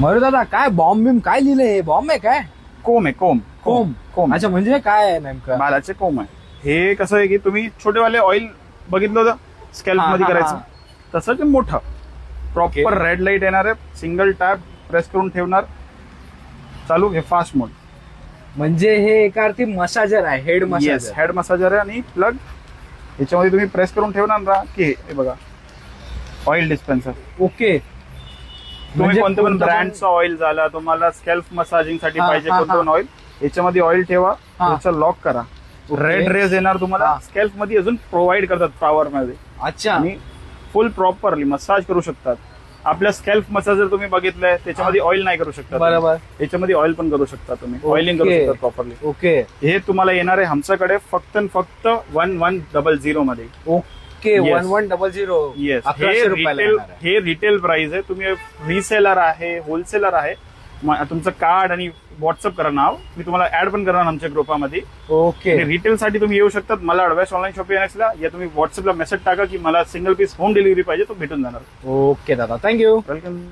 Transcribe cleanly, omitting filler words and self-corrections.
मयूर दादा काय बॉम्ब बिम काय लिहिलंय? बॉम्ब आहे काय? कोम आहे, कोम कोम. कोम अच्छा, म्हणजे काय आहे नेमकं? बालाचे कोम आहे. हे कसं आहे की तुम्ही छोटेवाले ऑइल बघितलं होतं स्कॅल्प हा, मध्ये हा, करायचं, तसं ते मोठं प्रॉपर रेड लाईट येणार आहे. सिंगल टॅप प्रेस करून ठेवणार, चालू. हे फास्ट मोड. म्हणजे हे एका अर्थी मसाजर आहे, head yes, massager. Head massager आहे. आणि प्लग याच्यामध्ये तुम्ही प्रेस करून ठेवणार ना की हे बघा ऑइल डिस्पेन्सर. ओके. तुम्ही म्हणजे कोणत्या पण कोणतं पण- ब्रँडचं ऑइल झाला, तुम्हाला स्कॅल्प मसाजिंग साठी हा, पाहिजे हा, कोणतं हा. पण ऑइल, याच्यामध्ये ऑइल ठेवा, हा. त्याचं लॉक करा. ओके. रेड रेज येणार तुम्हाला. हा. स्कॅल्प मध्ये अजून प्रोव्हाइड करतात पॉवर मध्ये, अच्छा. आणि फुल प्रॉपरली मसाज करू शकतात. आपल्या स्कॅल्प मसाजर तुम्ही बघितलंय, त्याच्यामध्ये ऑइल नाही करू शकता. बरोबर. याच्यामध्ये ऑइल पण करू शकता तुम्ही, ऑइलिंग करू ओके. शकता प्रॉपरली. ओके. हे तुम्हाला येणार आहे आमच्याकडे फक्त आणि फक्त 1100 मध्ये. ओके. Yes. 1100. येस, 1100 रुपयाला येणार आहे. हे रिटेल प्राइस आहे. तुम्ही रिसेलर आहे, होलसेलर आहे, तुमचं कार्ड आणि व्हॉट्सअप करा नाव, मी तुम्हाला ऍड पण करणार आमच्या ग्रुपामध्ये. ओके. रिटेल साठी तुम्ही येऊ शकतात. मला ॲडवाइस ऑनलाईन शॉपिंग ला, या तुम्ही व्हॉट्सअपला मेसेज टाका की मला सिंगल पीस होम डिलिव्हरी पाहिजे, तो भेटून जाणार. ओके दादा, थँक्यू. वेलकम.